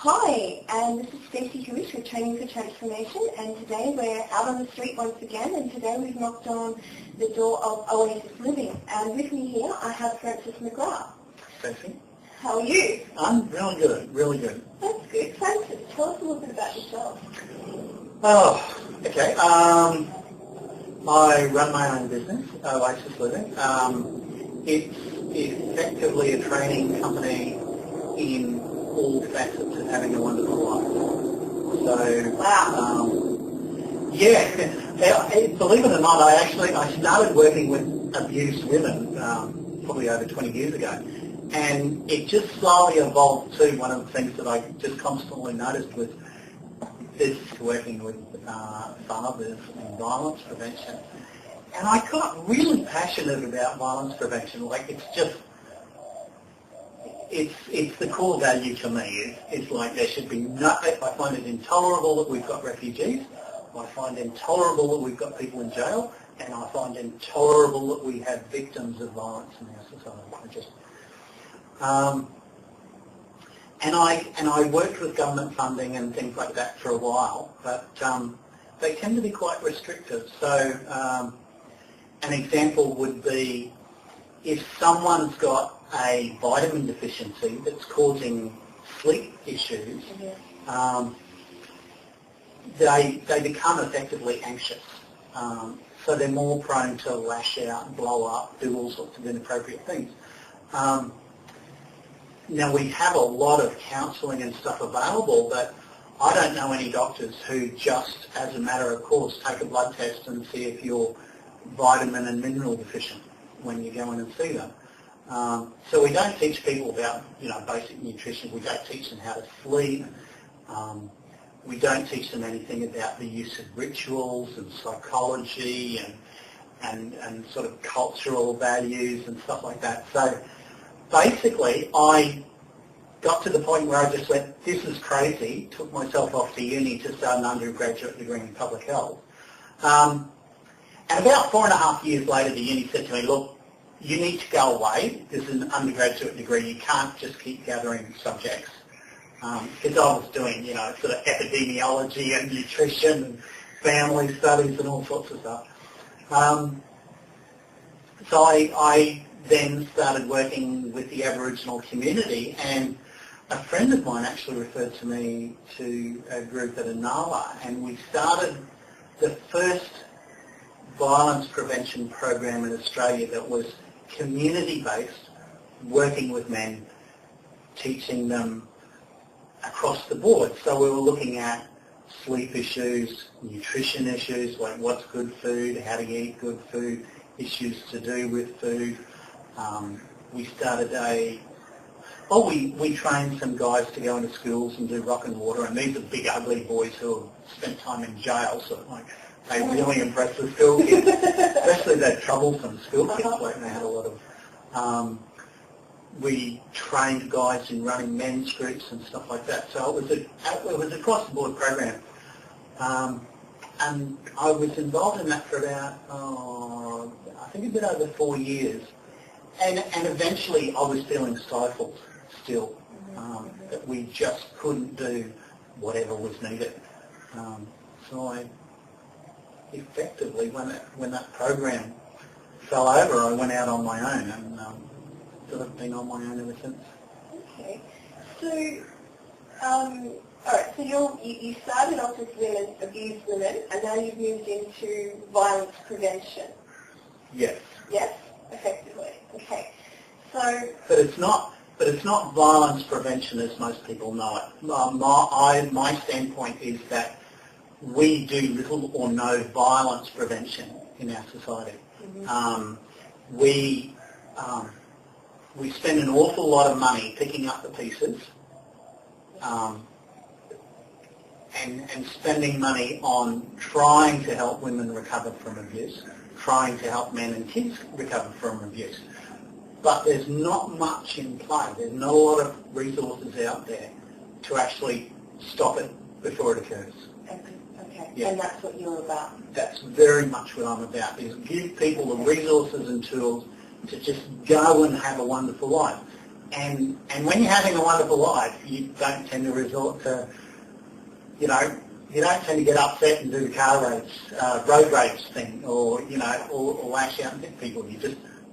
Hi, and this is Stacey Hewish with Training for Transformation, and today we're out on the street once again, and today we've knocked on the door of Oasis Living. And with me here I have Francis McGrath. Stacey? How are you? I'm really good, really good. That's good. Francis, tell us a little bit about yourself. Oh, okay. I run my own business, Oasis Living. It's effectively a training company in all facets of having a wonderful life. So, Wow. believe it or not, I started working with abused women probably over 20 years ago, and it just slowly evolved to one of the things that I just constantly noticed was this working with fathers and violence prevention. And I got really passionate about violence prevention. Like it's the core value to me. It's like there should be no, I find it intolerable that we've got refugees. I find intolerable that we've got people in jail. And I find intolerable that we have victims of violence in our society. And I worked with government funding and things like that for a while, but they tend to be quite restrictive. So an example would be if someone's got a vitamin deficiency that's causing sleep issues, they become effectively anxious. So they're more prone to lash out, blow up, do all sorts of inappropriate things. Now we have a lot of counselling and stuff available, but I don't know any doctors who just, as a matter of course, take a blood test and see if you're vitamin and mineral deficient when you go in and see them. So we don't teach people about, basic nutrition. We don't teach them how to sleep. We don't teach them anything about the use of rituals and psychology and sort of cultural values and stuff like that. So basically, I got to the point where I just went, this is crazy, took myself off to uni to start an undergraduate degree in public health. And about 4.5 years later, the uni said to me, look, you need to go away. This is an undergraduate degree. You can't just keep gathering subjects. Because I was doing, sort of epidemiology and nutrition and family studies and all sorts of stuff. So I then started working with the Aboriginal community, and a friend of mine actually referred to me to a group at Anala, and we started the first violence prevention program in Australia that was community-based, working with men, teaching them across the board. So we were looking at sleep issues, nutrition issues, like what's good food, how to eat good food, issues to do with food. We started we trained some guys to go into schools and do rock and water, and these are big ugly boys who have spent time in jail, so they really impressed the school kids, especially that troublesome school kids, like they had a lot of. We trained guys in running men's groups and stuff like that, so it was a cross-the-board program. And I was involved in that for about, I think a bit over 4 years. And eventually I was feeling stifled still, that we just couldn't do whatever was needed. So I effectively, when that program fell over, I went out on my own, and sort of been on my own ever since. Okay. So, all right, so you started off with women, abused women, and now you've moved into violence prevention. Yes. Yes, effectively. Okay. So. But it's not violence prevention as most people know it. My standpoint is that we do little or no violence prevention in our society. We spend an awful lot of money picking up the pieces, and spending money on trying to help women recover from abuse, trying to help men and kids recover from abuse. But there's not much in play. There's not a lot of resources out there to actually stop it before it occurs. Okay. Yeah. And that's what you're about. That's very much what I'm about, is give people the resources and tools to just go and have a wonderful life. And when you're having a wonderful life, you don't tend to resort to, you don't tend to get upset and do the road rage thing, or lash out and hit people.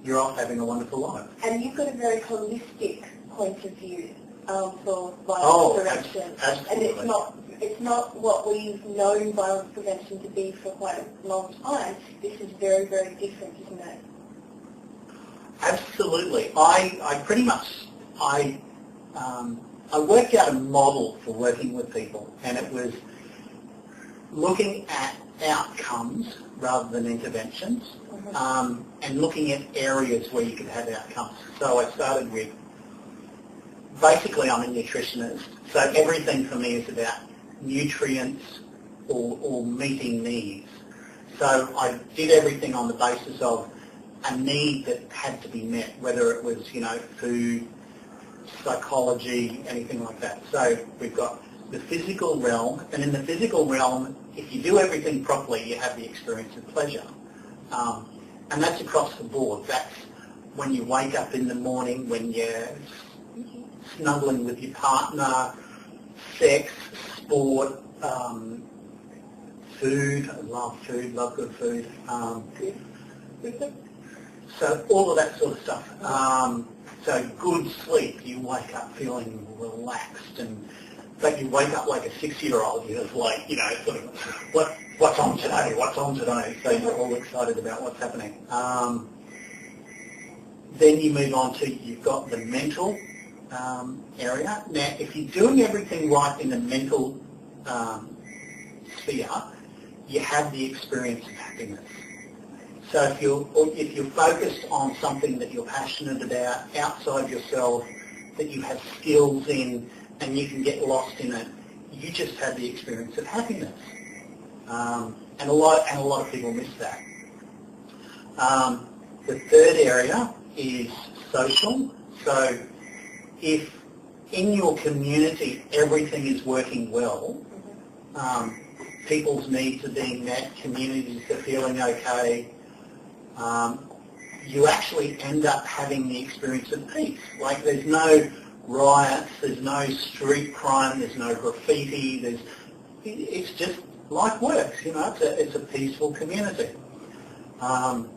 You're off having a wonderful life. And you've got a very holistic point of view for violence prevention. Absolutely. And it's not what we've known violence prevention to be for quite a long time. This is very, very different, isn't it? Absolutely. I worked out a model for working with people, and it was looking at outcomes rather than interventions, and looking at areas where you could have outcomes. So I started with, basically I'm a nutritionist, so everything for me is about nutrients or meeting needs. So I did everything on the basis of a need that had to be met, whether it was, food, psychology, anything like that. So we've got the physical realm, and in the physical realm, if you do everything properly, you have the experience of pleasure. And that's across the board. That's when you wake up in the morning, when you're snuggling with your partner, sex, sport, food. I love food, love good food. So all of that sort of stuff. So good sleep, you wake up feeling relaxed, but you wake up like a 6-year-old. You're just like, sort of, what's on today? What's on today? So you're all excited about what's happening. Then you move on to, you've got the mental area. Now, if you're doing everything right in the mental sphere, you have the experience of happiness. So if you're focused on something that you're passionate about outside yourself, that you have skills in, and you can get lost in it, you just have the experience of happiness. And a lot of people miss that. The third area is social. So if in your community everything is working well, people's needs are being met, communities are feeling okay, you actually end up having the experience of peace. Like, there's no riots, there's no street crime, there's no graffiti, it's just life works, it's a peaceful community. And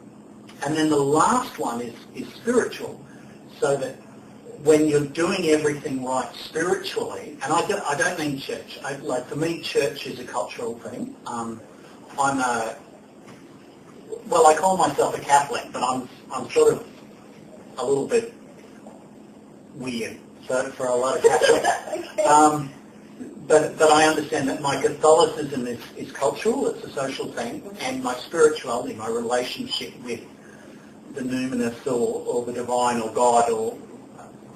then the last one is spiritual, so that when you're doing everything right spiritually, and I don't mean church, for me church is a cultural thing. I call myself a Catholic, but I'm sort of a little bit weird for a lot of Catholics. Okay. But I understand that my Catholicism is cultural, it's a social thing, and my spirituality, my relationship with the numinous or the divine or God, or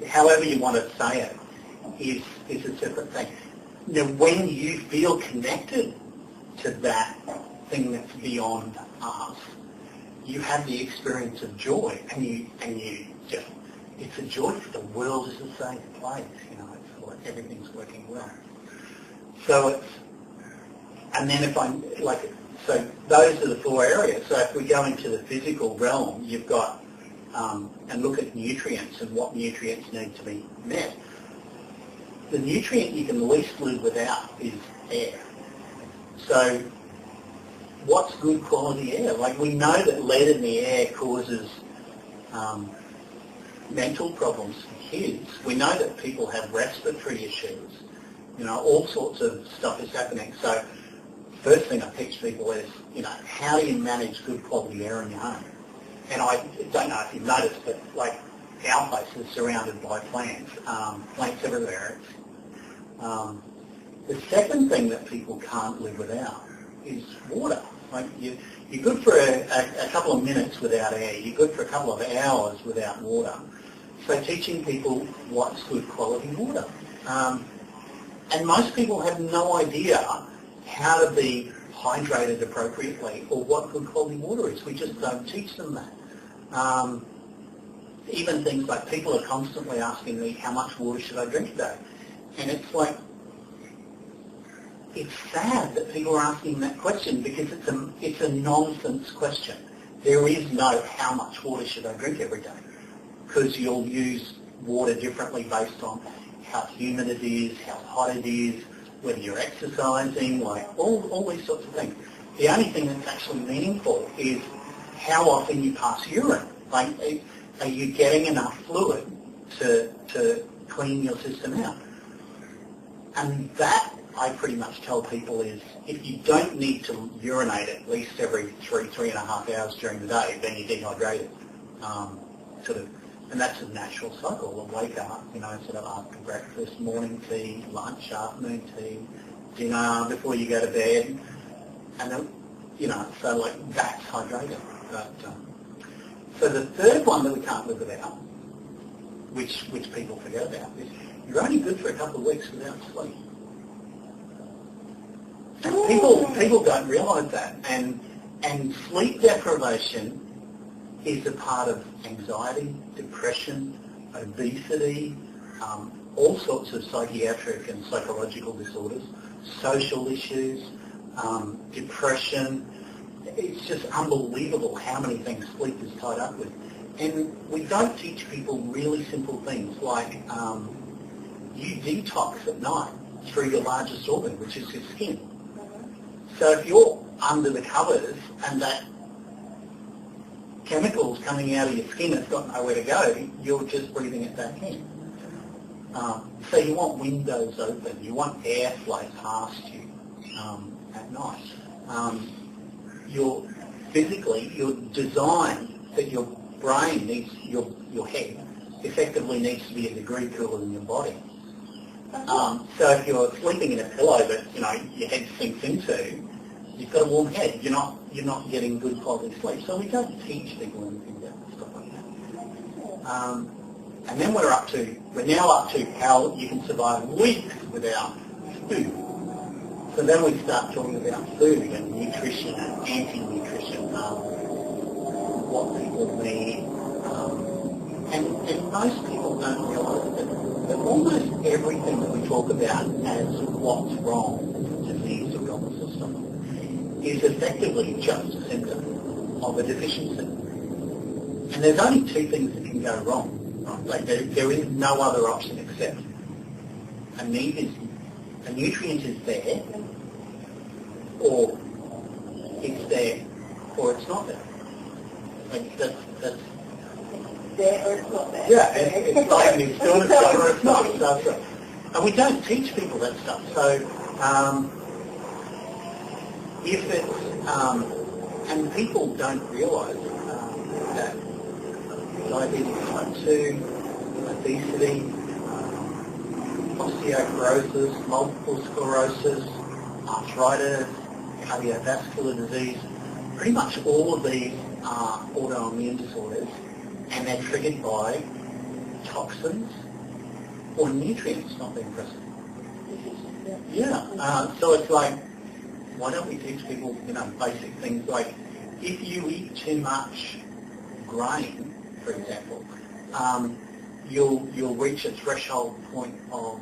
however you want to say it, is a separate thing. Now, when you feel connected to that thing that's beyond us, you have the experience of joy, and you just, it's a joy that the world is a safe place, it's like everything's working well. So so those are the four areas. So if we go into the physical realm, you've got, and look at nutrients and what nutrients need to be met. The nutrient you can least live without is air. So what's good quality air? Like, we know that lead in the air causes mental problems for kids. We know that people have respiratory issues. All sorts of stuff is happening. So first thing I teach people is, how do you manage good quality air in your home? And I don't know if you've noticed, but like, our place is surrounded by plants, plants everywhere. The second thing that people can't live without is water. Like, you're good for a couple of minutes without air. You're good for a couple of hours without water. So teaching people what's good quality water. And most people have no idea how to be hydrated appropriately or what good quality water is. We just don't teach them that. Even things like, people are constantly asking me, how much water should I drink a day? And it's like, it's sad that people are asking that question, because it's a nonsense question. There is no how much water should I drink every day, because you'll use water differently based on how humid it is, how hot it is, whether you're exercising, like all these sorts of things. The only thing that's actually meaningful is how often you pass urine. Like, are you getting enough fluid to clean your system out? And that, I pretty much tell people, is if you don't need to urinate at least every 3.5 hours during the day, then you're dehydrated. And that's a natural cycle. We'll wake up, sort of after breakfast, morning tea, lunch, afternoon tea, dinner, before you go to bed, and then, so like that's hydrated. But, so the third one that we can't live without, which people forget about, is you're only good for a couple of weeks without sleep. And people don't realise that. And sleep deprivation is a part of anxiety, depression, obesity, all sorts of psychiatric and psychological disorders, social issues, depression. It's just unbelievable how many things sleep is tied up with. And we don't teach people really simple things like you detox at night through your largest organ, which is your skin. So if you're under the covers and that chemicals coming out of your skin has got nowhere to go, you're just breathing it back in. So you want windows open, you want airflow past you at night. You're designed that your brain needs, your head effectively needs to be a degree cooler than your body. So if you're sleeping in a pillow that your head sinks into, you've got a warm head. You're not getting good quality sleep. So we don't teach people anything about stuff like that. And then we're now up to how you can survive weeks without food. So then we start talking about food and nutrition and anti-nutrition, what people need. And most people don't realise that almost everything that we talk about as what's wrong with the disease or illness system is effectively just a symptom of a deficiency. And there's only two things that can go wrong. Right? Like there is no other option except a nutrient is there, or it's there, or it's not there. Like that's there or it's not there. Yeah, it's like it's still a stuff or it's not. So, and we don't teach people that stuff. So if it's, and people don't realise that diabetes type 2, obesity, osteoporosis, multiple sclerosis, arthritis, cardiovascular disease, pretty much all of these are autoimmune disorders, and they're triggered by toxins or nutrients not being present. Yeah, so it's like, why don't we teach people, basic things like, if you eat too much grain, for example, you'll reach a threshold point of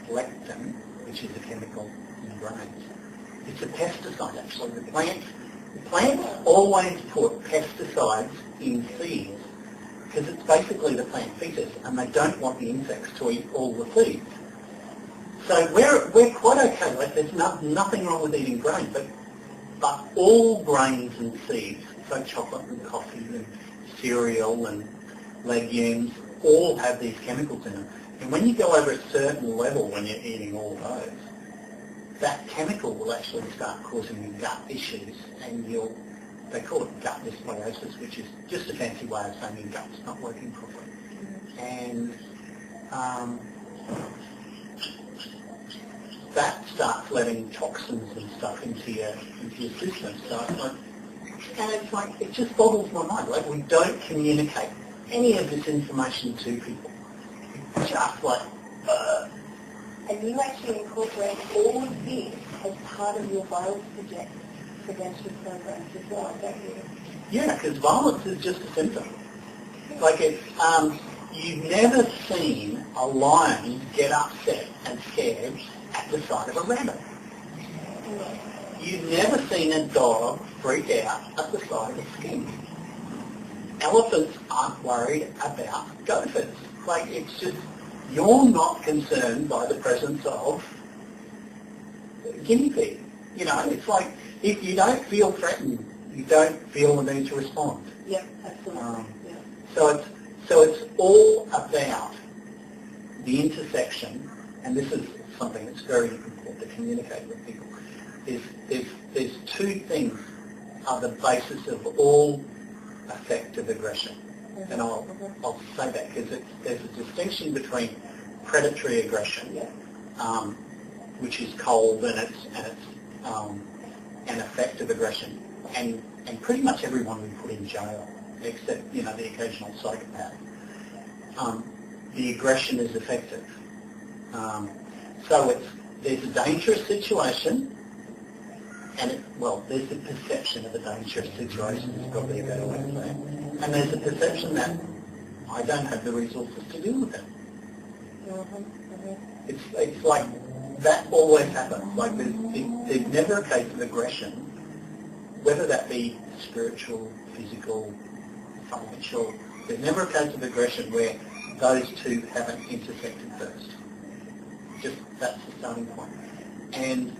lectin, which is a chemical in grains. It's a pesticide, actually. The plants always put pesticides in seeds because it's basically the plant fetus, and they don't want the insects to eat all the seeds. So we're quite okay. Like there's nothing wrong with eating grain, but all grains and seeds, so chocolate and coffee and cereal and legumes, all have these chemicals in them. And when you go over a certain level when you're eating all those, that chemical will actually start causing you gut issues, and they call it gut dysbiosis, which is just a fancy way of saying your gut's not working properly. And that starts letting toxins and stuff into your system. So it's like, it just boggles my mind. Like, we don't communicate any of this information to people. It's just like, And you actually incorporate all of this as part of your violence prevention programs as well, don't you? Yeah, because violence is just a symptom. Like you've never seen a lion get upset and scared at the sight of a rabbit. You've never seen a dog freak out at the sight of a skink. elephants aren't worried about gophers. Like, it's just, you're not concerned by the presence of guinea pig. You know, it's like, if you don't feel threatened, you don't feel the need to respond. Yeah, absolutely. So it's all about the intersection, and this is something that's very important to communicate with people. There's two things are the basis of all affective aggression, and I'll say that because there's a distinction between predatory aggression, which is cold, and affective aggression, and pretty much everyone we put in jail, except the occasional psychopath. The aggression is effective. So there's a dangerous situation, and there's the perception of a dangerous situation is probably a better way to say it, and there's the perception that I don't have the resources to deal with it. It's like that always happens. Like there's never a case of aggression, whether that be spiritual, physical, financial. There's never a case of aggression where those two haven't intersected first. Just that's the starting point. And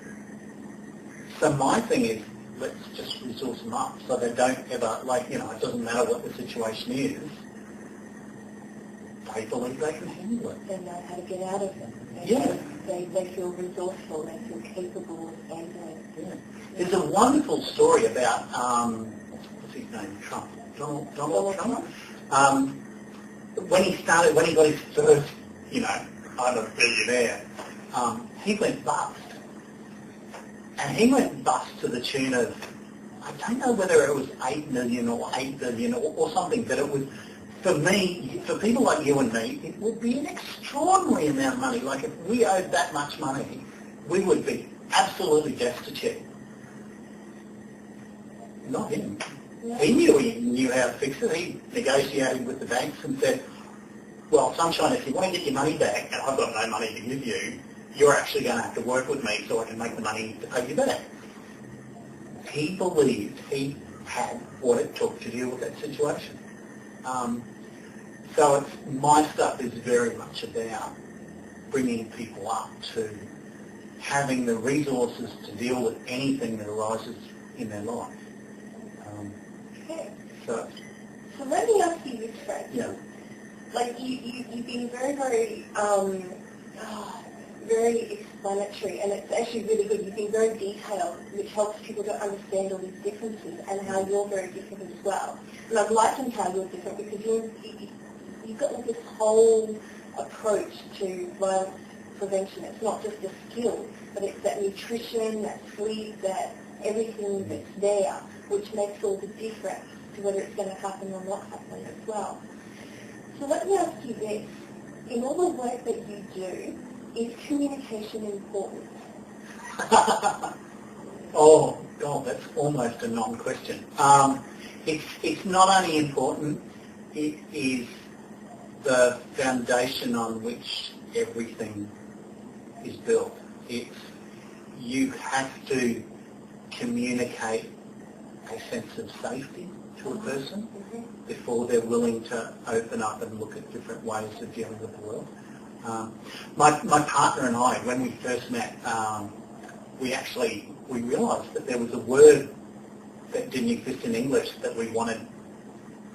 so my thing is, let's just resource them up so they don't ever, it doesn't matter what the situation is, they believe they can handle it. They know how to get out of it. They feel resourceful, they feel capable of handling it. Yeah. There's a wonderful story about, what's his name, Donald Trump. When he got his first, I'm a billionaire, he went bust. And he went bust to the tune of, I don't know whether it was 8 million or 8 billion or something, but it was, for me, for people like you and me, it would be an extraordinary amount of money. Like if we owed that much money, we would be absolutely destitute. Not him. He knew how to fix it. He negotiated with the banks and said, well, Sunshine, if you want to get your money back, and I've got no money to give you, you're actually going to have to work with me so I can make the money to pay you back. He believed he had what it took to deal with that situation. So my stuff is very much about bringing people up to having the resources to deal with anything that arises in their life. Okay. So let me ask you this, Fred. Yeah. Like you've been very, very, very explanatory, and it's actually really good. You've been very detailed, which helps people to understand all these differences and how you're very different as well. And I've liked how you're different because you've got like this whole approach to violence prevention. It's not just a skill, but it's that nutrition, that sleep, that everything that's there, which makes all the difference to whether it's going to happen or not happen as well. So let me ask you this. In all the work that you do, is communication important? Oh, God, that's almost a non-question. It's not only important, it is the foundation on which everything is built. You have to communicate a sense of safety to a person before they're willing to open up and look at different ways of dealing with the world. My partner and I, when we first met, we realised that there was a word that didn't exist in English that we wanted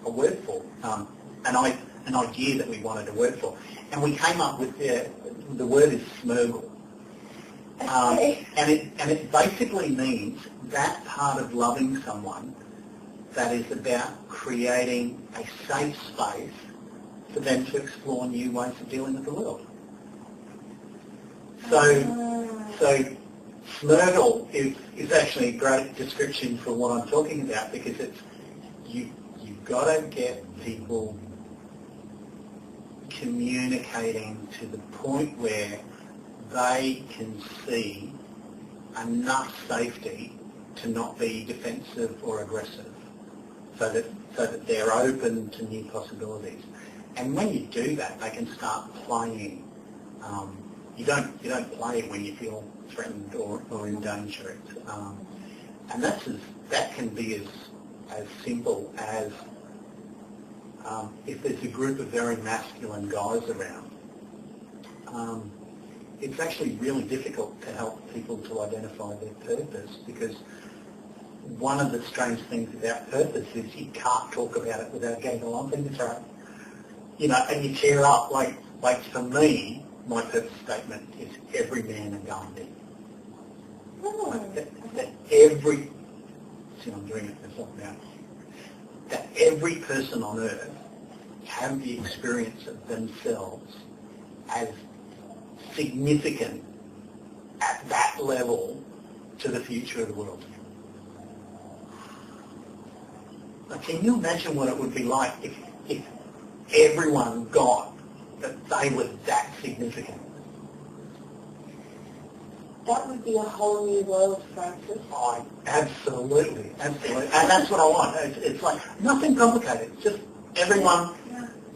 a word for, an idea that we wanted a word for, and we came up with the word is smurgle. And it basically means that part of loving someone that is about creating a safe space for them to explore new ways of dealing with the world. So Smurgle is actually a great description for what I'm talking about, because it's you've got to get people communicating to the point where they can see enough safety to not be defensive or aggressive, so that they're open to new possibilities. And when you do that, they can start playing. You don't play when you feel threatened or in danger. And that can be as simple as if there's a group of very masculine guys around, it's actually really difficult to help people to identify their purpose, because one of the strange things about purpose is you can't talk about it without getting a lump in your throat. You know, and you tear up. Like for me, my purpose statement is every man a Gandhi. That every, see, I'm doing it myself now, that every person on earth have the experience of themselves as significant at that level to the future of the world. Now, can you imagine what it would be like if everyone got that they were that significant? That would be a whole new world, Francis. Oh, absolutely. And that's what I want. It's like nothing complicated, just everyone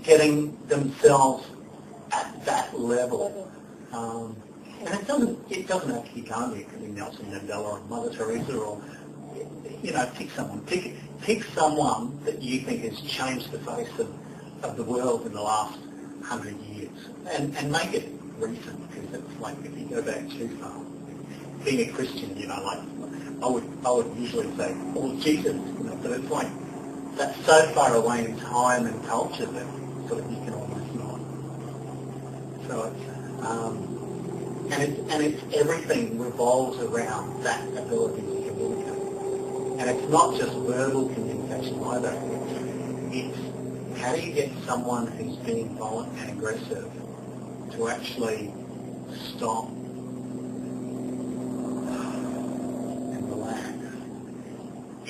getting themselves at that level. And it doesn't have to be Gandhi. It could be Nelson Mandela or Mother Teresa, or, you know, pick someone. Pick someone that you think has changed the face of the world in the last 100 years, and make it recent, because it's like if you go back too far. Being a Christian, you know, like I would usually say, well, Jesus, you know, but it's like that's so far away in time and culture that sort of you can almost not. So it's and it's everything revolves around that ability to communicate, and it's not just verbal communication either. It's how do you get someone who's being violent and aggressive to actually stop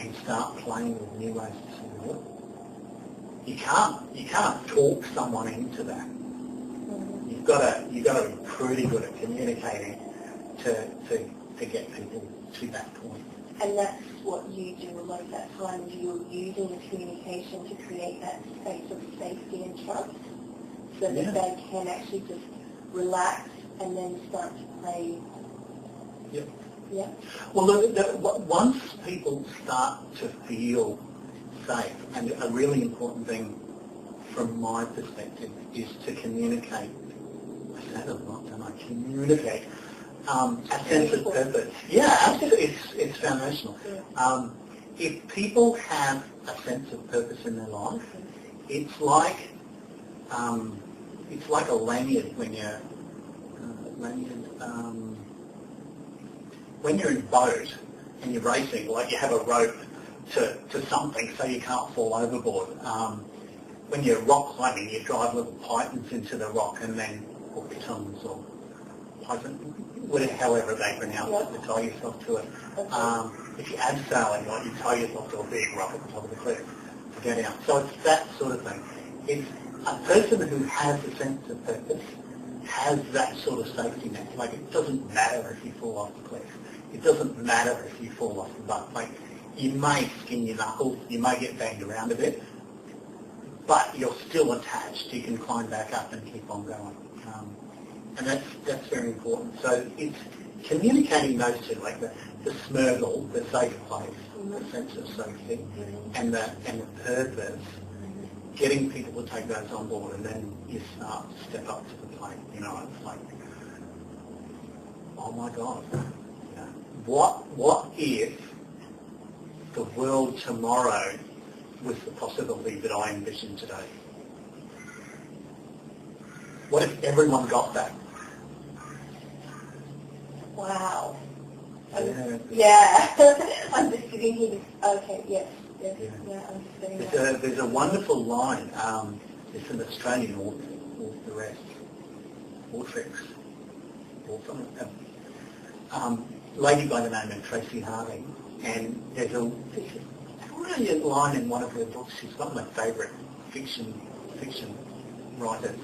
and start playing with new ways to see the world. You can't talk someone into that. You've got to be pretty good at communicating to get people to that point. And that's what you do a lot of that time. You're using the communication to create that space of safety and trust, so that they can actually just relax and then start to play. Yep. Yeah. Well, once people start to feel safe, and a really important thing from my perspective is to communicate. I said it a lot, don't I? Communicate a sense of purpose. Yeah, absolutely. It's foundational. Yeah. If people have a sense of purpose in their life, it's like a lanyard when you're when you're in a boat and you're racing, like you have a rope to something so you can't fall overboard. When you're rock climbing, you drive little pythons into the rock and then, or pitons or python, whatever, however they pronounce it, to tie yourself to it. If you're abseiling, like you tie yourself to a big rock at the top of the cliff to go down. So it's that sort of thing. It's a person who has a sense of purpose has that sort of safety net. Like, it doesn't matter if you fall off the cliff. It doesn't matter if you fall off the butt. Like, you may skin your knuckles, you may get banged around a bit, but you're still attached. You can climb back up and keep on going. And that's very important. So it's communicating those two, like the smurgle, the safe place, the sense of safety, and the purpose, getting people to take those on board, and then you start to step up to the plate. You know, it's like, oh my God, you know, what if the world tomorrow was the possibility that I envision today? What if everyone got that? Wow. Yeah. I'm just sitting here. Okay, yes. I'm just sitting there. There's a wonderful line. It's an Australian author, the rest, Worx, lady by the name of Tracy Harding, and there's a line in one of her books. She's one of my favourite fiction writers.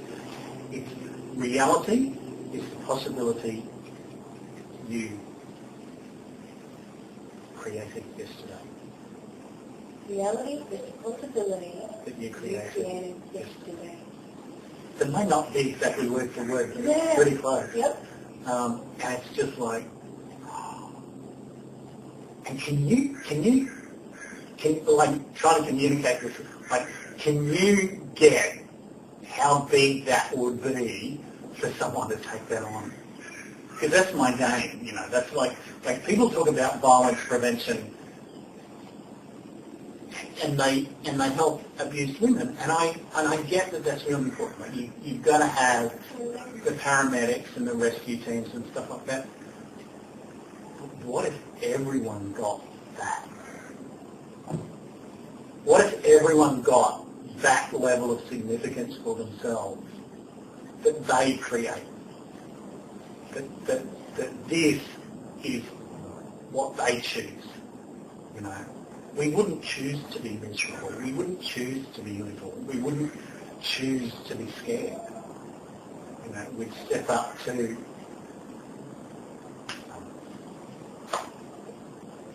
It's reality is the possibility you created yesterday. Reality is the possibility that you created yesterday. It may not be exactly word for word, but it's pretty close. Yep. And it's just like, and can you like try to communicate this? Like, can you get how big that would be for someone to take that on. Because that's my game, you know. That's like people talk about violence prevention, and they help abused women, and I get that that's really important. Right? You've got to have the paramedics and the rescue teams and stuff like that. But what if everyone got that? What if everyone got that level of significance for themselves that they create? That this is what they choose, you know. We wouldn't choose to be miserable. We wouldn't choose to be little. We wouldn't choose to be scared. You know, we'd step up to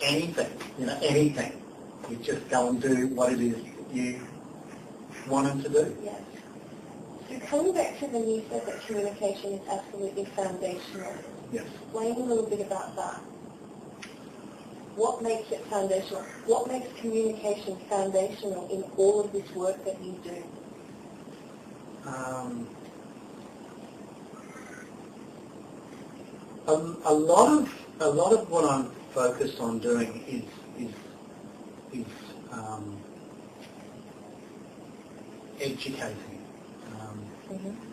anything, you know, anything. We'd just go and do what it is you want them to do. Yes. So coming back to when you said that communication is absolutely foundational. Yes. Explain a little bit about that. What makes it foundational? What makes communication foundational in all of this work that you do? A lot of what I'm focused on doing is educating.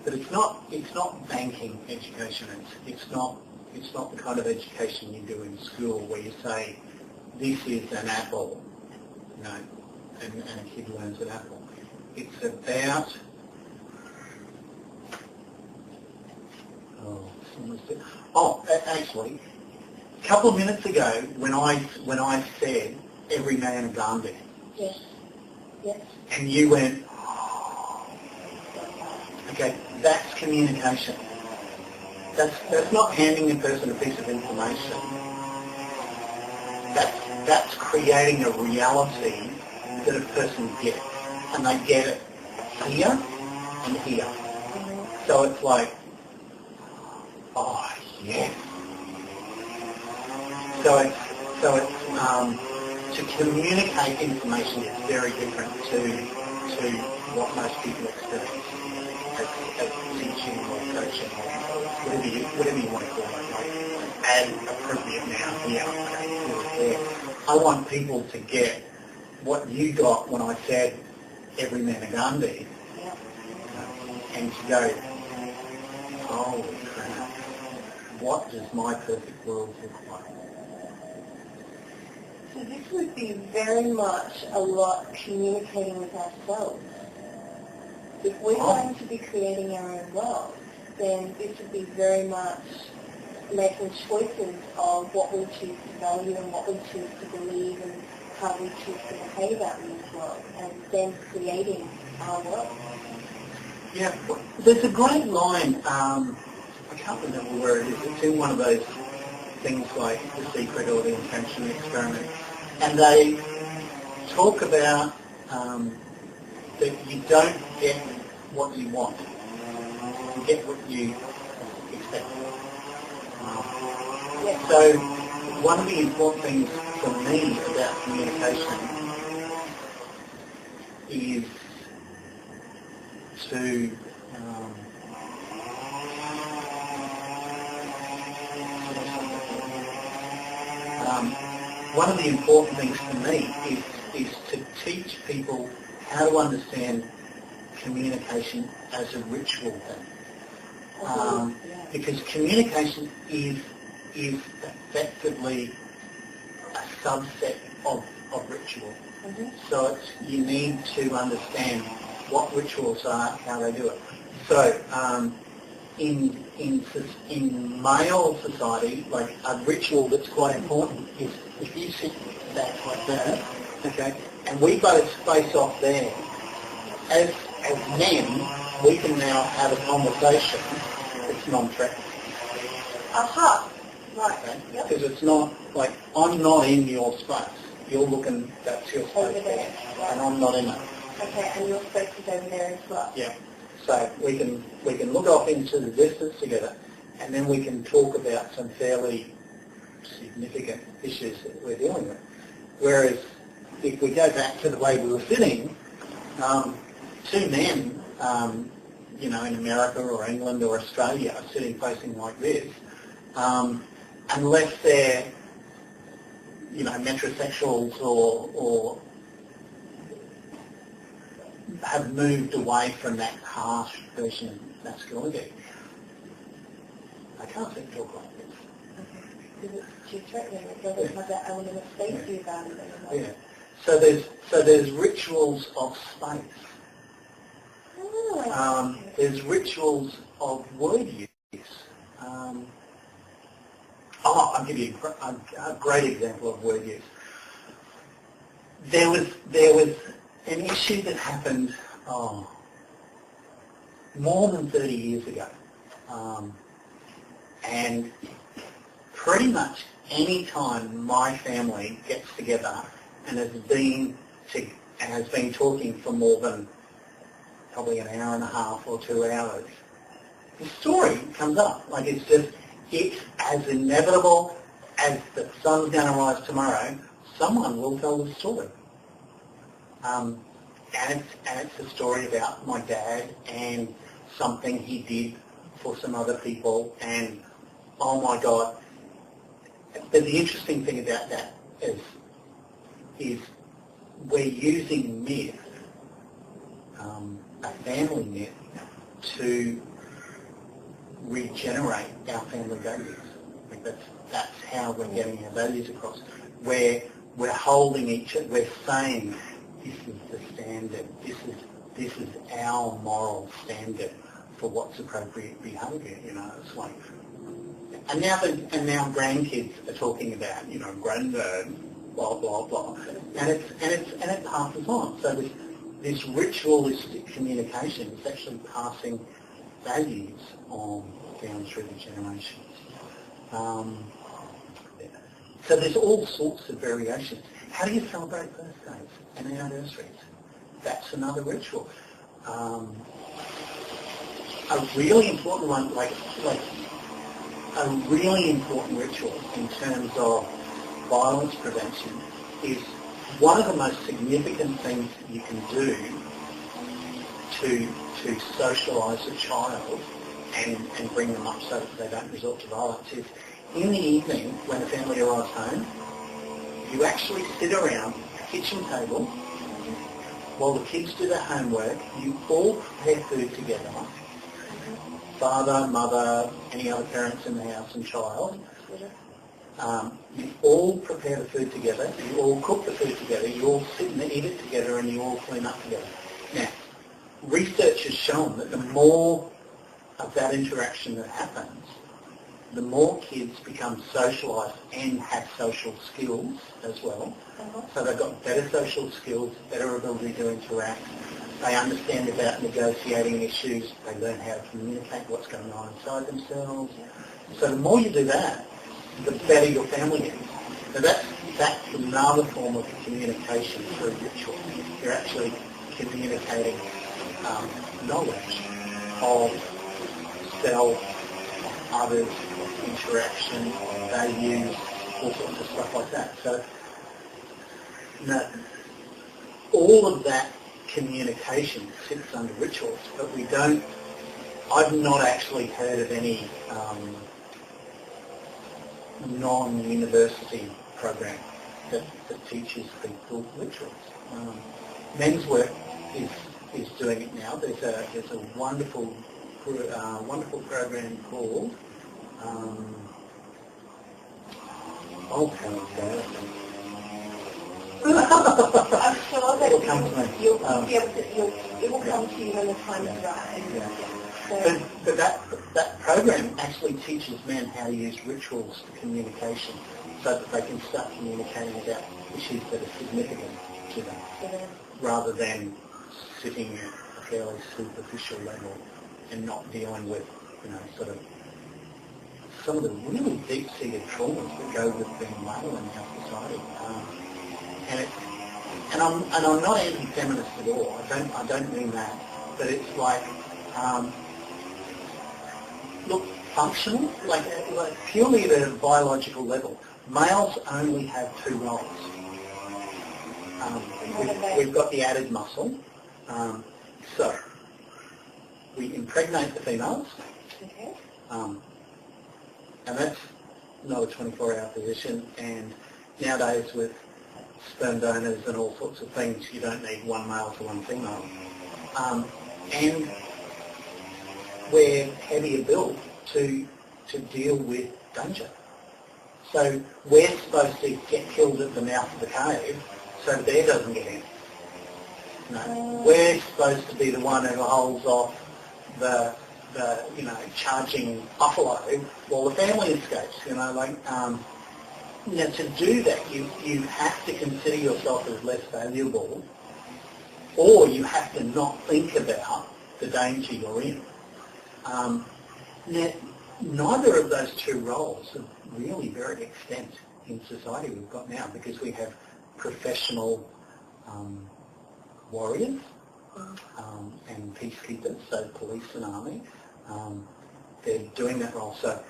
But it's not banking education. It's not the kind of education you do in school where you say, this is an apple, you know, and a kid learns an apple. It's about actually, a couple of minutes ago when I said every man a Gandhi. Yes. Yes. And you went, okay, that's communication. That's not handing a person a piece of information. That's creating a reality that a person gets, and they get it here and here. So it's like, oh yes. So it's to communicate information is very different to what most people experience as teaching or coaching or whatever you want to call it, like, as appropriate now, here. I want people to get what you got when I said every man a Gandhi, and to go, holy crap, what does my perfect world look like? So this would be very much a lot communicating with ourselves. If we're going to be creating our own world, then this would be very much making choices of what we choose to value and what we choose to believe and how we choose to behave out in this world, and then creating our world. Yeah, there's a great line, I can't remember where it is, it's in one of those things like The Secret or The Intention Experiment, and they talk about that you don't get what you want, you get what you expect. So one of the important things for me about communication is to one of the important things for me is to teach people how to understand communication as a ritual thing. Because communication is effectively a subset of ritual. So you need to understand what rituals are, how they do it. So in male society, like a ritual that's quite important is if you sit back like that, okay, and we both face off there, as men, we can now have a conversation that's non-threatening. Aha! Right. Okay? Because it's not like, I'm not in your space. You're looking, that's your space Over there, there, right. and I'm not in it. Okay, and your space is over there as well. Yeah. So we can look off into the distance together, and then we can talk about some fairly significant issues that we're dealing with. Whereas if we go back to the way we were sitting, two men, you know, in America or England or Australia sitting facing like this, unless they're, you know, metrosexuals or have moved away from that harsh version of masculinity, I can't think talk like this. Okay. Because it's too threatening. It doesn't have that element of safety about it anymore. Yeah. So there's rituals of space. Oh, There's rituals of word use. I'll give you a great example of word use. There was an issue that happened more than 30 years ago, and pretty much any time my family gets together and has been talking for more than probably an hour and a half or 2 hours, the story comes up. Like it's as inevitable as the sun's going to rise tomorrow. Someone will tell the story, and it's a story about my dad and something he did for some other people. And oh my God! But the interesting thing about that is we're using myth, a family myth, to regenerate our family values. Like that's how we're getting our values across. We're holding we're saying this is the standard. This is our moral standard for what's appropriate behaviour. You know, it's like, and now grandkids are talking about, you know, granddad, blah blah blah, and it passes on. So this ritualistic communication is actually passing values on down through the generations. So there's all sorts of variations. How do you celebrate birthdays and anniversaries? That's another ritual. A really important one, like a really important ritual in terms of violence prevention is one of the most significant things you can do to socialise a child and bring them up so that they don't resort to violence is, in the evening when the family arrives home, you actually sit around a kitchen table while the kids do their homework. You all prepare food together, father, mother, any other parents in the house and child. You all prepare the food together, you all cook the food together, you all sit and eat it together, and you all clean up together. Now, research has shown that the more of that interaction that happens, the more kids become socialised and have social skills as well. So they've got better social skills, better ability to interact. They understand about negotiating issues. They learn how to communicate what's going on inside themselves. So the more you do that, the better your family is. So that's another form of communication through ritual. You're actually communicating knowledge of self, of others, interaction, values, all sorts of stuff like that. So all of that communication sits under rituals, but I've not actually heard of any non-university program that teaches people rituals. Men's Work is doing it now. There's a wonderful program called I'm sure that it'll come to me. it will come to you when the time is right. Yeah. But that program actually teaches men how to use rituals for communication so that they can start communicating about issues that are significant to them, rather than sitting at a fairly superficial level and not dealing with, you know, sort of some of the really deep-seated traumas that go with being male in our society. And I'm not anti-feminist at all. I don't mean that. But it's like, look, functional, like purely at a biological level, males only have two roles. We've got the added muscle. So we impregnate the females, Okay. and that's not a 24-hour position, and nowadays with sperm donors and all sorts of things, you don't need one male to one female. And we're heavier built to deal with danger. So we're supposed to get killed at the mouth of the cave so the bear doesn't get in. No. We're supposed to be the one who holds off the charging buffalo while the family escapes. Now to do that, you have to consider yourself as less valuable, or you have to not think about the danger you're in. Now, neither of those two roles are really very extent in society we've got now, because we have professional warriors and peacekeepers, so police and army. They're doing that role. So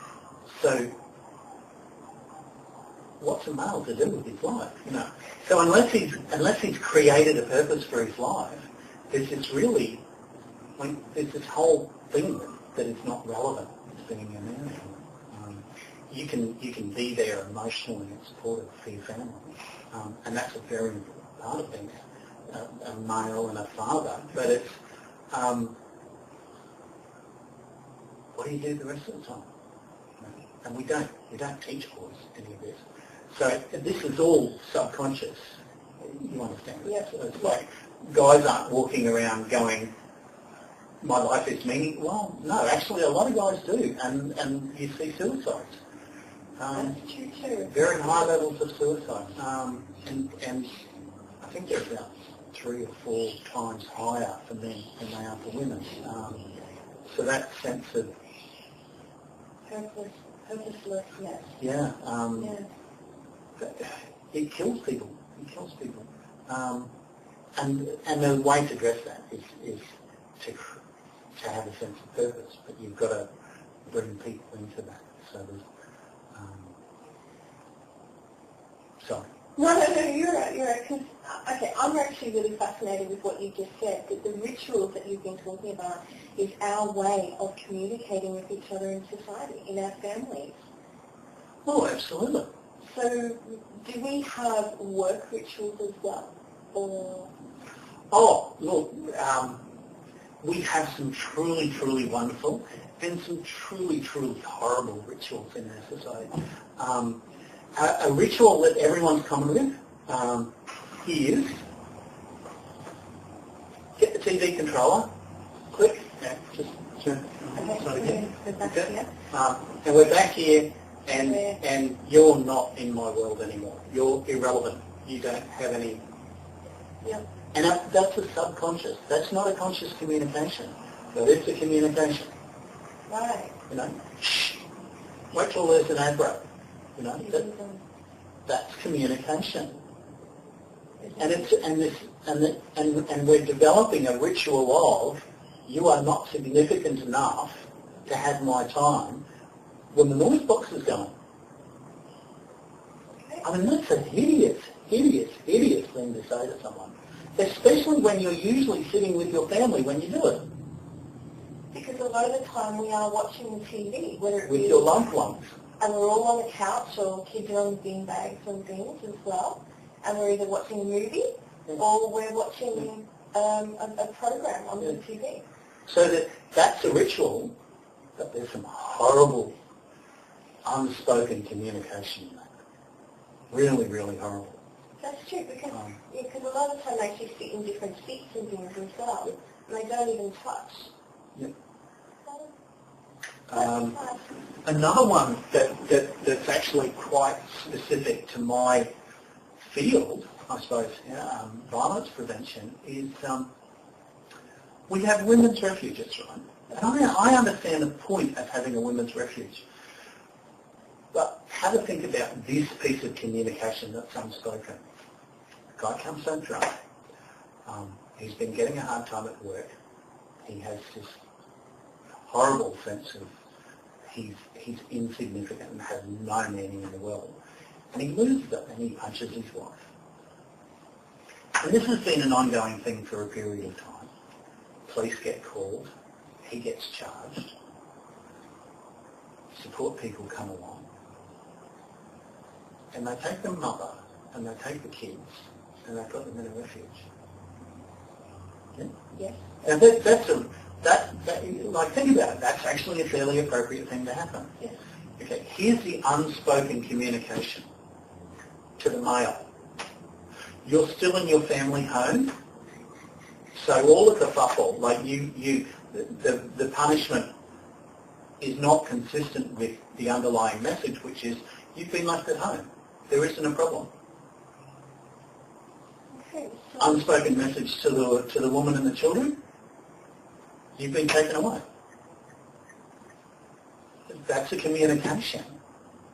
what's a male to do with his life? So unless he's created a purpose for his life, there's this whole thing that is not relevant to being a man. You can be there emotionally and supportive for your family, and that's a very important part of being a male and a father. But it's what do you do the rest of the time? And we don't teach boys any of this. So this is all subconscious. You understand? Yes. It's like guys aren't walking around going, my life is meaning. Well, no, actually a lot of guys do, and you see suicides. That's true too. Very high levels of suicide, and I think they're about 3 or 4 times higher for men than they are for women. So that sense of hopelessness. Yeah. It kills people. And the way to address that is to have a sense of purpose, but you've got to bring people into that. So there's, sorry. No, you're right. Okay, I'm actually really fascinated with what you just said, that the rituals that you've been talking about is our way of communicating with each other in society, in our families. Oh, absolutely. So, do we have work rituals as well? Or? Oh, look, we have some truly, truly wonderful and some truly, truly horrible rituals in our society. A ritual that everyone's common with is get the TV controller, click, just turn it again. And we're back here, and you're not in my world anymore. You're irrelevant. You don't have any. Yep. And that's a subconscious. That's not a conscious communication, but it's a communication. Right. Shh. Wait till there's an ad break. That's communication. And we're developing a ritual of, you are not significant enough to have my time when the noise box is going. I mean, that's a hideous thing to say to someone, especially when you're usually sitting with your family when you do it. Because a lot of the time we are watching the TV, whether it with be your loved ones. And we're all on the couch, or kids are on bean bags and things as well, and we're either watching a movie or we're watching a program on the TV. So that's a ritual, but there's some horrible, unspoken communication in that. Really, really horrible. That's true, because a lot of the time they actually sit in different seats and things as well, and they don't even touch. Yep. Another one that's actually quite specific to my field, I suppose, violence prevention, is we have women's refuges, right? And I understand the point of having a women's refuge. But have a think about this piece of communication that's unspoken. The guy comes home drunk. He's been getting a hard time at work. He has this horrible sense of he's insignificant and has no meaning in the world. And he loses it and he punches his wife. And this has been an ongoing thing for a period of time. police get called, he gets charged, support people come along, and they take the mother and they take the kids and they put them in a refuge. Yeah? Yes. And like think about it, that's actually a fairly appropriate thing to happen. Yes. Okay, here's the unspoken communication to the male. You're still in your family home, so all of the fuffle, like the punishment is not consistent with the underlying message, which is you've been left at home. There isn't a problem. Okay. So Unspoken message to the woman and the children, you've been taken away. That's a communication.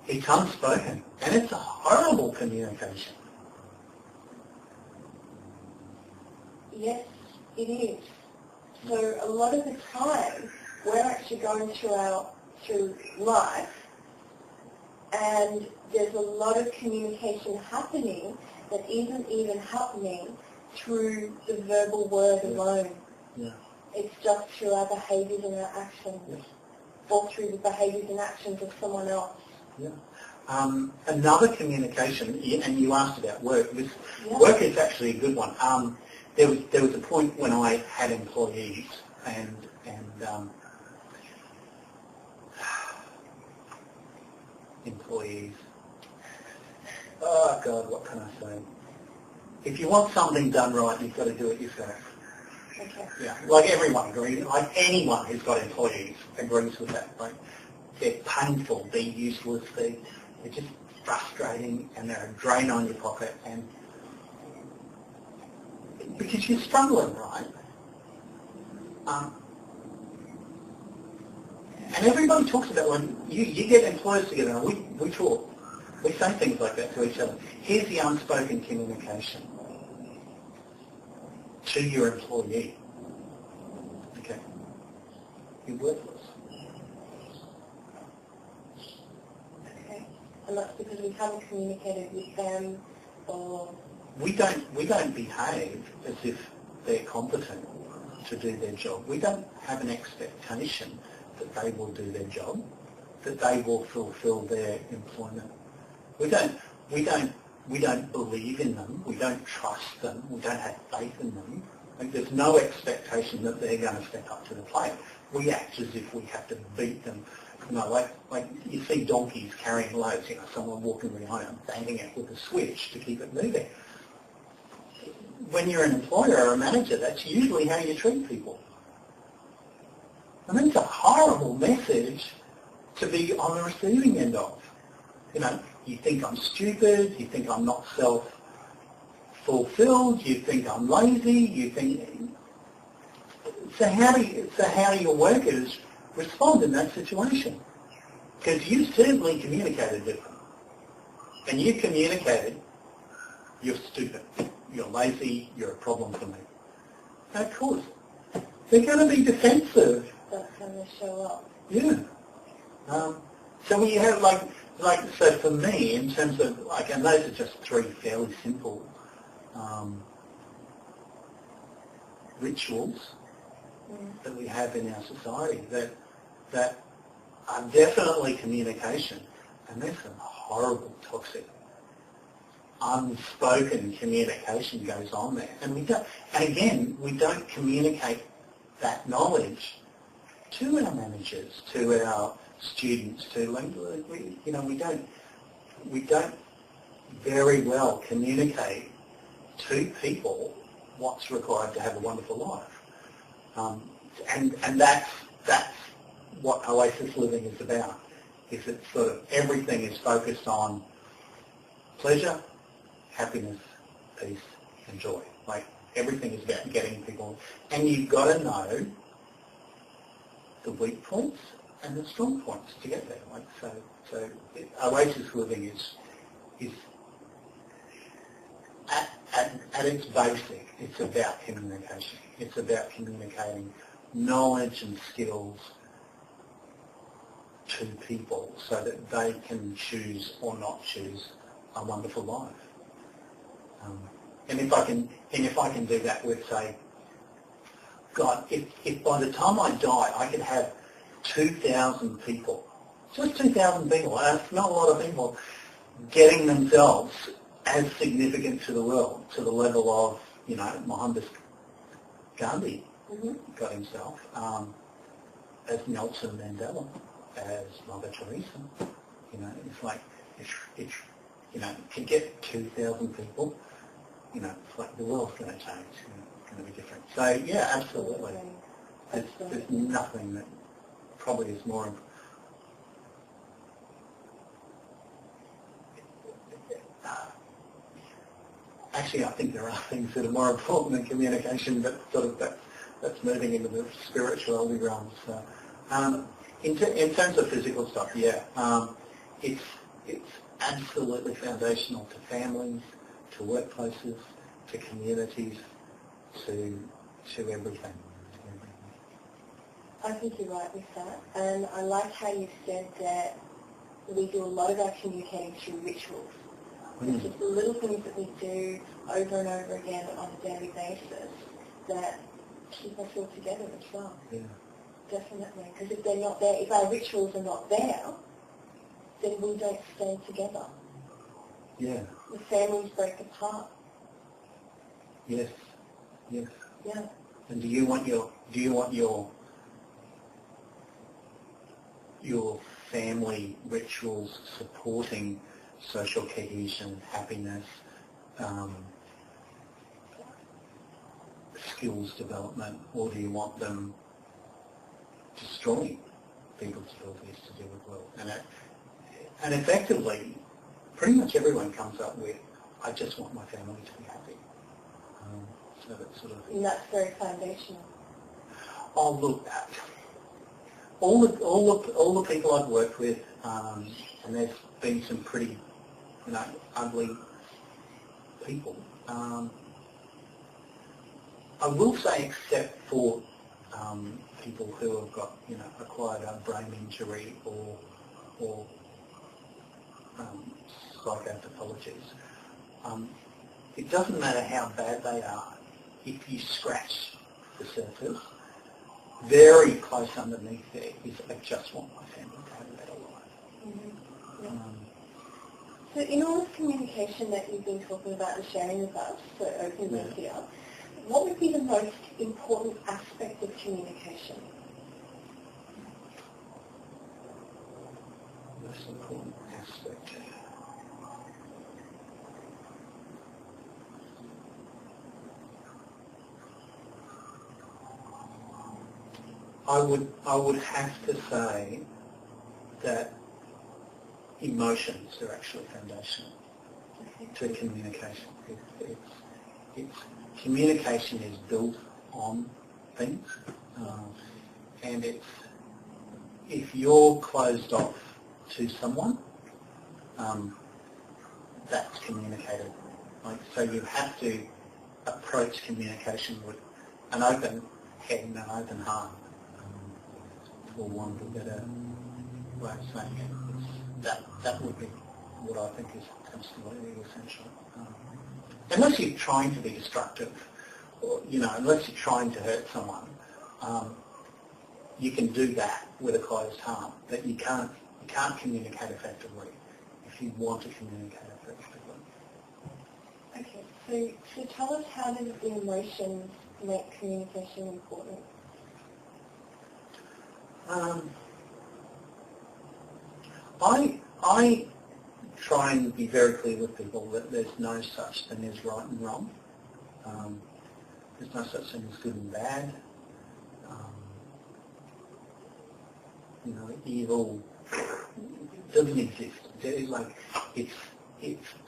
It's unspoken, and it's a horrible communication. yes, it is. So a lot of the time, we're actually going through life, and there's a lot of communication happening that isn't even happening through the verbal word alone. Yeah. It's just through our behaviours and our actions, or through the behaviours and actions of someone else. Yeah. Another communication, and you asked about work. Work is actually a good one. There was a point when I had employees, and employees. Oh God, what can I say? If you want something done right, you've got to do it yourself. Okay. Yeah, like everyone agrees, like anyone who's got employees agrees with that. Like they're painful, they're useless, they're just frustrating, and they're a drain on your pocket, and because you're struggling, right? And everybody talks about when you get employers together, and we talk, we say things like that to each other. Here's the unspoken communication to your employee. Okay, you're worthless. Okay. And that's because we haven't communicated with them, or We don't behave as if they're competent to do their job. We don't have an expectation that they will do their job, that they will fulfil their employment. We don't believe in them. We don't trust them. We don't have faith in them. Like there's no expectation that they're going to step up to the plate. We act as if we have to beat them. You know, like you see donkeys carrying loads. You know, someone walking behind them, banging it with a switch to keep it moving. When you're an employer or a manager, that's usually how you treat people. I mean, it's a horrible message to be on the receiving end of. You know, you think I'm stupid, you think I'm not self-fulfilled, you think I'm lazy, you think... So how do your workers respond in that situation? Because you certainly communicated with them. And you communicated, you're stupid, you're lazy, you're a problem for me. Of course. They're going to be defensive. that's when they show up. Yeah. So when you have so for me, in terms of and those are just three fairly simple rituals that we have in our society that are definitely communication, and there's some horrible toxic unspoken communication goes on there, and we don't communicate that knowledge to our managers, to our students, we don't very well communicate to people what's required to have a wonderful life, and that's what Oasis Living is about. Is that sort of everything is focused on pleasure, happiness, peace, and joy. Like everything is about getting people, and you've got to know the weak points and the strong points to get there. Oasis Living is at its basic, it's about communication. It's about communicating knowledge and skills to people so that they can choose or not choose a wonderful life. And if I can do that with, say, God, if by the time I die I could have 2,000 people, just 2,000 people, and it's not a lot of people, getting themselves as significant to the world, to the level of, Mohandas Gandhi got himself, as Nelson Mandela, as Mother Teresa. It's like, it's to get 2,000 people, it's like the world's going to change, it's going to be different. So yeah, absolutely. There's nothing that probably is more important. Actually, I think there are things that are more important than communication, but that's moving into the spirituality realm. So, in terms of physical stuff, yeah, it's absolutely foundational to families, to workplaces, to communities, to everything. I think you're right with that, and I like how you said that we do a lot of our communicating through rituals. It's just the little things that we do over and over again on a daily basis that keep us all together as well. Yeah. Definitely, because if they're not there, if our rituals are not there, then we don't stay together. Yeah. The families break apart. Yes. Yes. Yeah. And do you want your family rituals supporting social cohesion, happiness, skills development, or do you want them destroying people's abilities to deal with the world? And effectively, pretty much everyone comes up with, I just want my family to be happy. So that's sort of... And that's very foundational. Oh, look, all the people I've worked with, and there's been some pretty, ugly people. I will say, except for people who have got, acquired a brain injury or psychopathologies. It doesn't matter how bad they are. If you scratch the surface, very close underneath there is, I just want my family to have a better life. Mm-hmm. Yeah. So in all this communication that you've been talking about and sharing with us so openly here, what would be the most important aspect of communication? Most important aspect. I would have to say that emotions are actually foundational to communication. Communication is built on things, and if you're closed off to someone, that's communicated. So you have to approach communication with an open head and an open heart, for want of a better way of saying it. That would be what I think is absolutely essential. Unless you're trying to be destructive, or, unless you're trying to hurt someone, you can do that with a closed heart. But you can't communicate effectively if you want to communicate effectively. Okay, so tell us, how does the emotions make communication important? I try and be very clear with people that there's no such thing as right and wrong. There's no such thing as good and bad. Evil doesn't exist. It's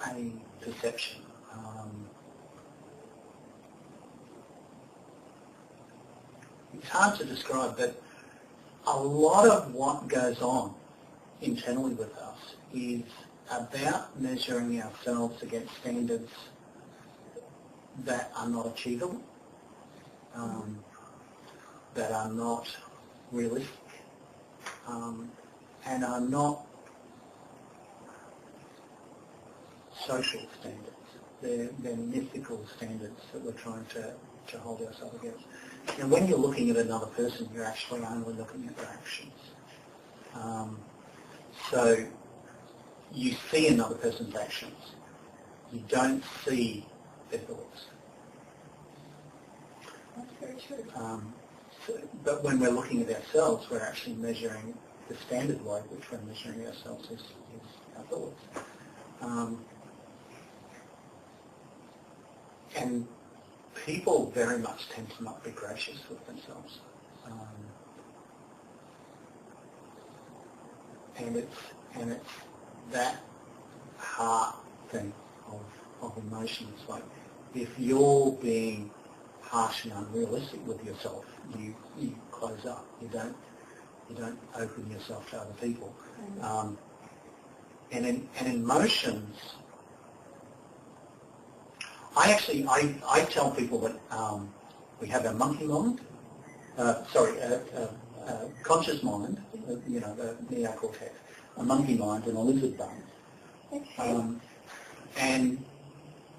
a perception. It's hard to describe, but a lot of what goes on internally with us is about measuring ourselves against standards that are not achievable, that are not realistic, and are not social standards. They're mythical standards that we're trying to hold ourselves against. And when you're looking at another person, you're actually only looking at their actions. So you see another person's actions. You don't see their thoughts. That's very true. But when we're looking at ourselves, we're actually measuring the standard way which we're measuring ourselves is our thoughts. And people very much tend to not be gracious with themselves. And it's that heart thing of emotions. Like if you're being harsh and unrealistic with yourself, you close up. You don't open yourself to other people. And in emotions, I tell people that we have a monkey mind, conscious mind, the neocortex, a monkey mind and a lizard brain. Okay. And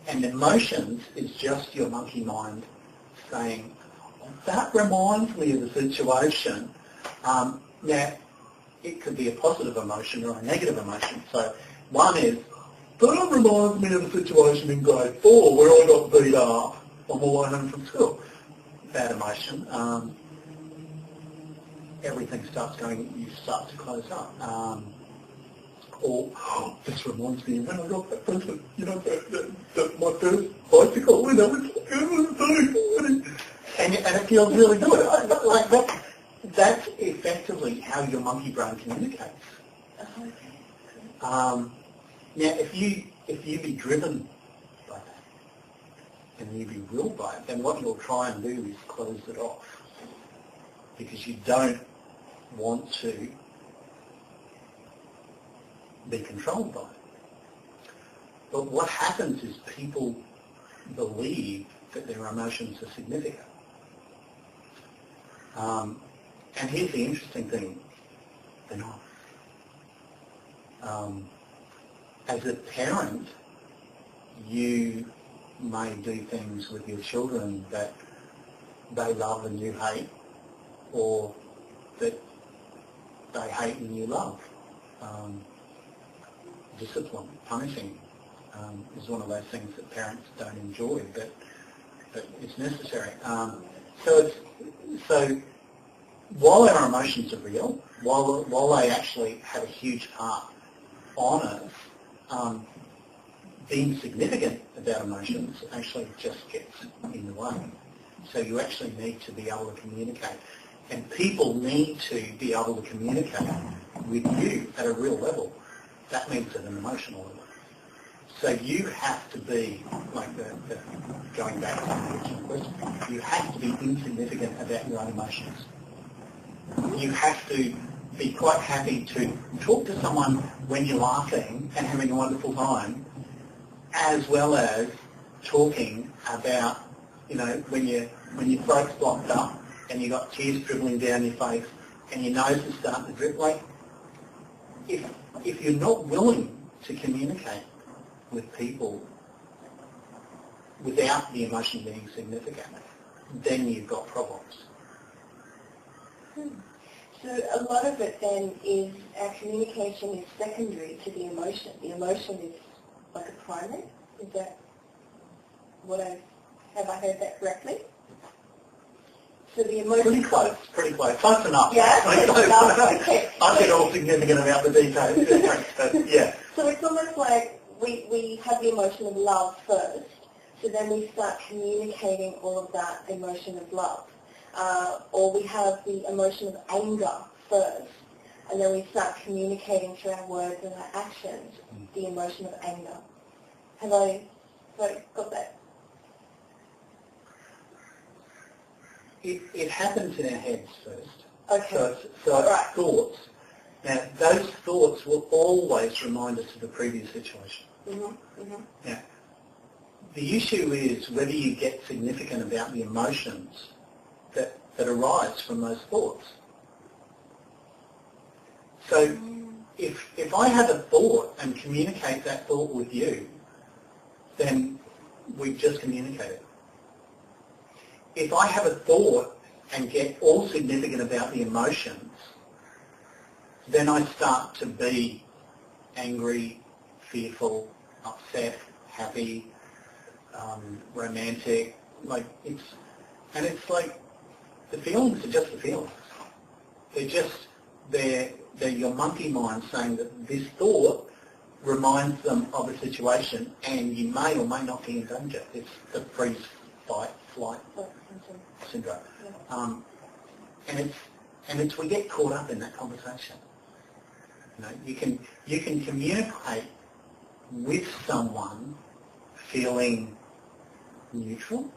emotions is just your monkey mind saying, that reminds me of the situation. Now, it could be a positive emotion or a negative emotion. So one is, that reminds me of the situation in grade 4 where I got beat up on my way home from school. Bad emotion. Everything starts going, you start to close up. Or, this reminds me of when I got that present, my first bicycle, it was so funny. And it feels really good. Like that's effectively how your monkey brain communicates. Now, if you be driven by that, and you be ruled by it, then what you'll try and do is close it off, because you don't want to be controlled by it. But what happens is people believe that their emotions are significant. And here's the interesting thing, they're not. As a parent, you may do things with your children that they love and you hate, or that they hate and you love. Discipline, punishing, is one of those things that parents don't enjoy, but it's necessary. So while our emotions are real, while they actually have a huge part on us, being significant about emotions actually just gets in the way. So you actually need to be able to communicate. And people need to be able to communicate with you at a real level. That means at an emotional level. So you have to be, like going back to the original question, you have to be insignificant about your own emotions. You have to be quite happy to talk to someone when you're laughing and having a wonderful time, as well as talking about, when your throat's blocked up and you've got tears dribbling down your face and your nose is starting to drip. Like, if you're not willing to communicate with people without the emotion being significant, then you've got problems. So a lot of it then is our communication is secondary to the emotion. The emotion is like a primary. Is that have I heard that correctly? So the emotion... Pretty close. Close enough. Yeah, close enough. Okay. I get all significant about the details. But yeah. So it's almost like we have the emotion of love first, so then we start communicating all of that emotion of love. Or we have the emotion of anger first, and then we start communicating through our words and our actions the emotion of anger. Have I got that? It happens in our heads first. Okay. So it's thoughts. Now, those thoughts will always remind us of the previous situation. Now, the issue is whether you get significant about the emotions that arise from those thoughts. So if I have a thought and communicate that thought with you, then we've just communicated. If I have a thought and get all significant about the emotions, then I start to be angry, fearful, upset, happy, romantic. It's like the feelings are just the feelings. They're your monkey mind saying that this thought reminds them of a situation, and you may or may not be in danger. It's the freeze, fight, flight syndrome. And it's we get caught up in that conversation. You can communicate with someone feeling neutral.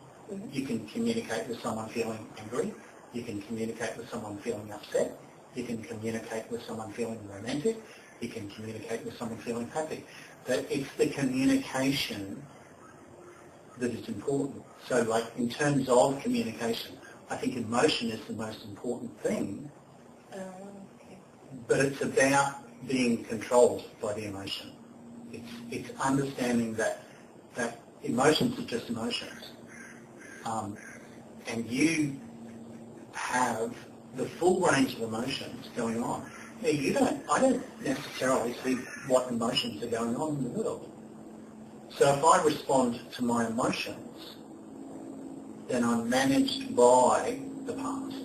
You can communicate with someone feeling angry. You can communicate with someone feeling upset. You can communicate with someone feeling romantic. You can communicate with someone feeling happy. But it's the communication that is important. So like in terms of communication, I think emotion is the most important thing. But it's about being controlled by the emotion. It's understanding that emotions are just emotions. And you have the full range of emotions going on. Now, I don't necessarily see what emotions are going on in the world. So if I respond to my emotions, then I'm managed by the past.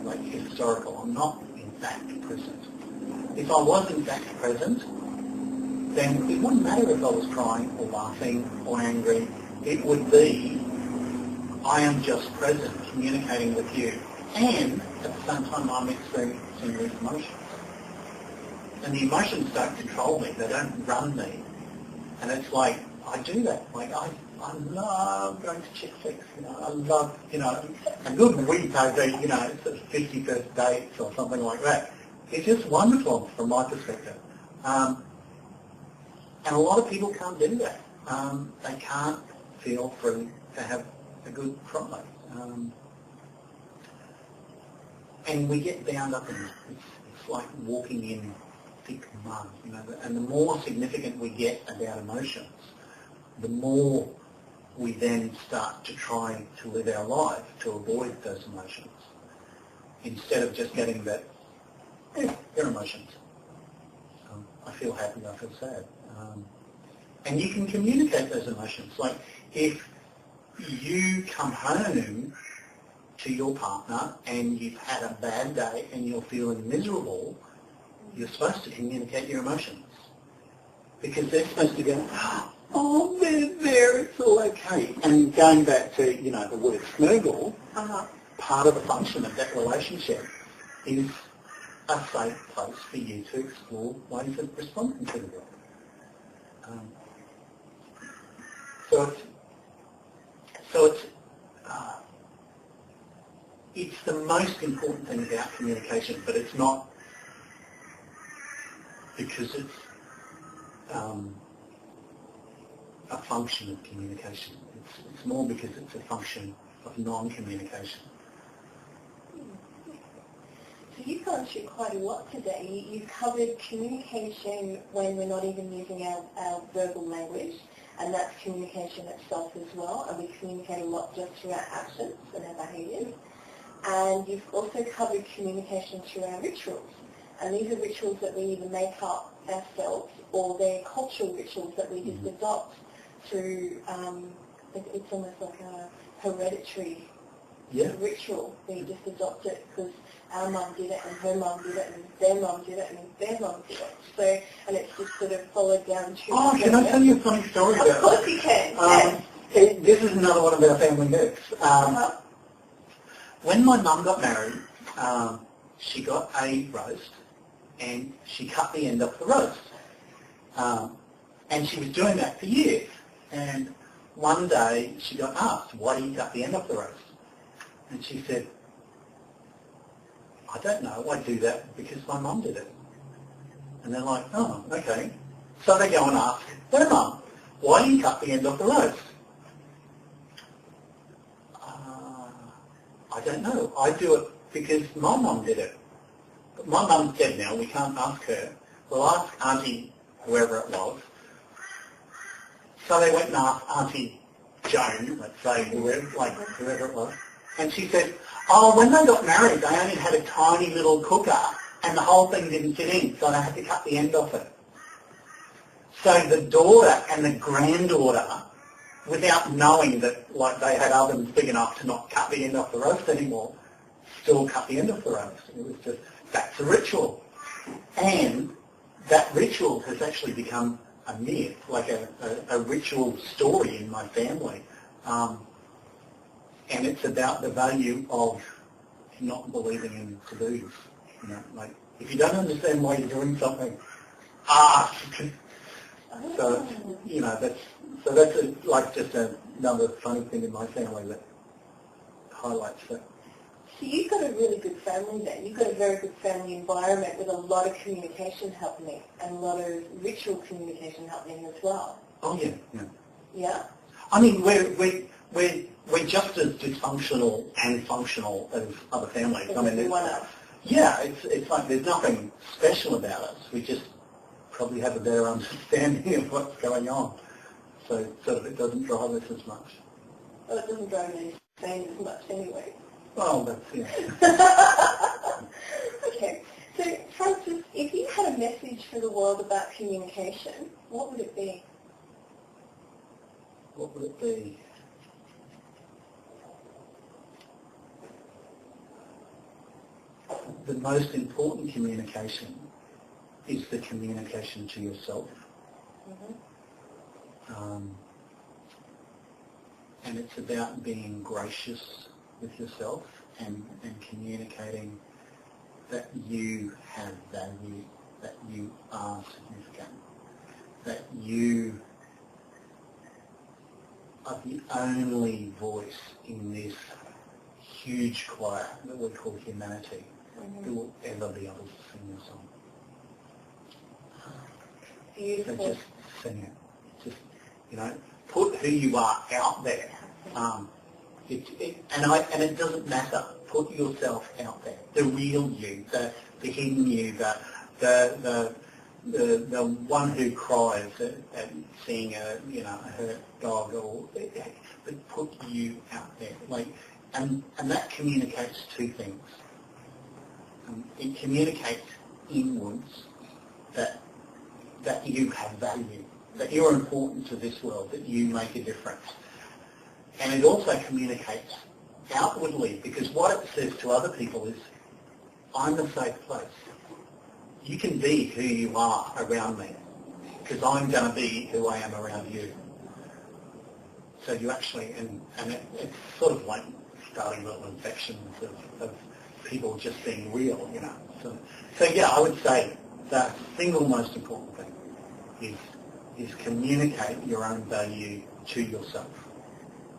Like historical, I'm not in fact present. If I was in fact present, then it wouldn't matter if I was crying or laughing or angry. It would be, I am just present, communicating with you, and at the same time I'm experiencing these emotions. And the emotions don't control me, they don't run me. And it's like, I do that. Like I love going to chick flicks, I love, a good week over, sort of 51st dates or something like that. It's just wonderful from my perspective. And a lot of people can't do that. They can't feel free to have a good cry. And we get bound up in it. It's like walking in thick mud, and the more significant we get about emotions, the more we then start to try to live our life to avoid those emotions, instead of just getting that, they're emotions. I feel happy, I feel sad. And you can communicate those emotions. Like if you come home to your partner and you've had a bad day and you're feeling miserable, you're supposed to communicate your emotions. Because they're supposed to go, oh, they're there, it's all okay. And going back to, the word snuggle, part of the function of that relationship is a safe place for you to explore ways of responding to the world. It's the most important thing about communication, but it's not because it's a function of communication. It's more because it's a function of non-communication. So you've gone through quite a lot today. You've covered communication when we're not even using our verbal language, and that's communication itself as well, and we communicate a lot just through our actions and our behaviours. And you've also covered communication through our rituals, and these are rituals that we either make up ourselves or they're cultural rituals that we just adopt through, it's almost like a hereditary ritual. We just adopt it because our mum did it and her mum did it and their mum did it and their mum did it. So, and it's just sort of followed down through. Oh, can I tell you a funny story about that? Of course you can, yes. This is another one of our family nooks. When my mum got married, she got a roast and she cut the end off the roast. And she was doing that for years. And one day she got asked, why do you cut the end off the roast? And she said, I don't know, I do that because my mum did it. And they're like, oh, okay. So they go and ask their mum, why do you cut the end off the roast? I don't know, I do it because my mum did it. But my mum's dead now, we can't ask her. We'll ask Auntie, whoever it was. So they went and asked Auntie Joan, let's say, whoever it was, and she said, oh, when they got married, they only had a tiny little cooker, and the whole thing didn't fit in, so they had to cut the end off it. So the daughter and the granddaughter, without knowing that like they had ovens big enough to not cut the end off the roast anymore, still cut the end off the roast. It was just, that's a ritual. And that ritual has actually become a myth, like a ritual story in my family. And it's about the value of not believing in taboos. You know, like if you don't understand why you're doing something, ask. So you know that's like just another funny thing in my family that highlights that. So you've got a really good family then. You've got a very good family environment with a lot of communication happening and a lot of ritual communication happening as well. Oh yeah, yeah. Yeah. I mean, we're just as dysfunctional and functional as other families. I mean, Everyone else. Yeah, it's like there's nothing special about us. We just probably have a better understanding of what's going on. So sort of it doesn't drive us as much. Well, it doesn't drive me insane as much anyway. Well, that's, yeah. Okay. So, Francis, if you had a message for the world about communication, what would it be? What would it be? The most important communication is the communication to yourself. Mm-hmm. And it's about being gracious with yourself and communicating that you have value, that you are significant, that you are the only voice in this huge choir that we call humanity who will ever be able to sing your song. Beautiful. So just sing it. Just, you know, put who you are out there. And it doesn't matter. Put yourself out there. The real you, the hidden you, the one who cries at seeing a hurt dog, but put you out there. Like, and that communicates two things. It communicates inwards that you have value, that you're important to this world, that you make a difference. And it also communicates outwardly, because what it says to other people is, I'm a safe place. You can be who you are around me, because I'm going to be who I am around you. So you actually, and it's sort of like starting little infections of people just being real, you know. So yeah, I would say the single most important thing is communicate your own value to yourself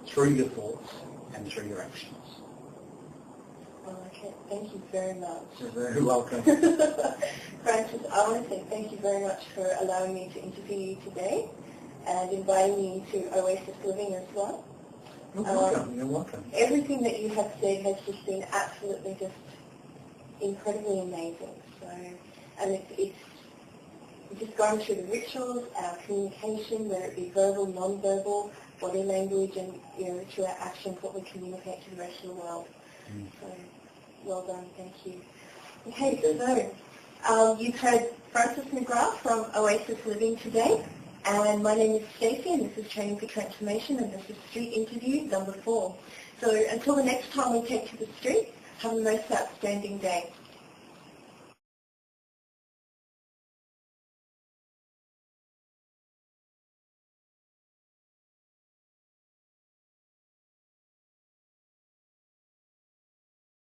through your thoughts and through your actions. Okay, thank you very much. You're very welcome. Francis, I want to say thank you very much for allowing me to interview you today and inviting me to Oasis Living as well. You're welcome. You're welcome. Everything that you have said has just been absolutely just incredibly amazing. So, and it's just going through the rituals, our communication, whether it be verbal, non-verbal, body language, and through our actions, what we communicate to the rest of the world. So, well done. Thank you. Okay, so you've heard Francis McGrath from Oasis Living today. And my name is Stacey, and this is Training for Transformation, and this is Street Interview number 4. So until the next time we take to the street, have the most outstanding day.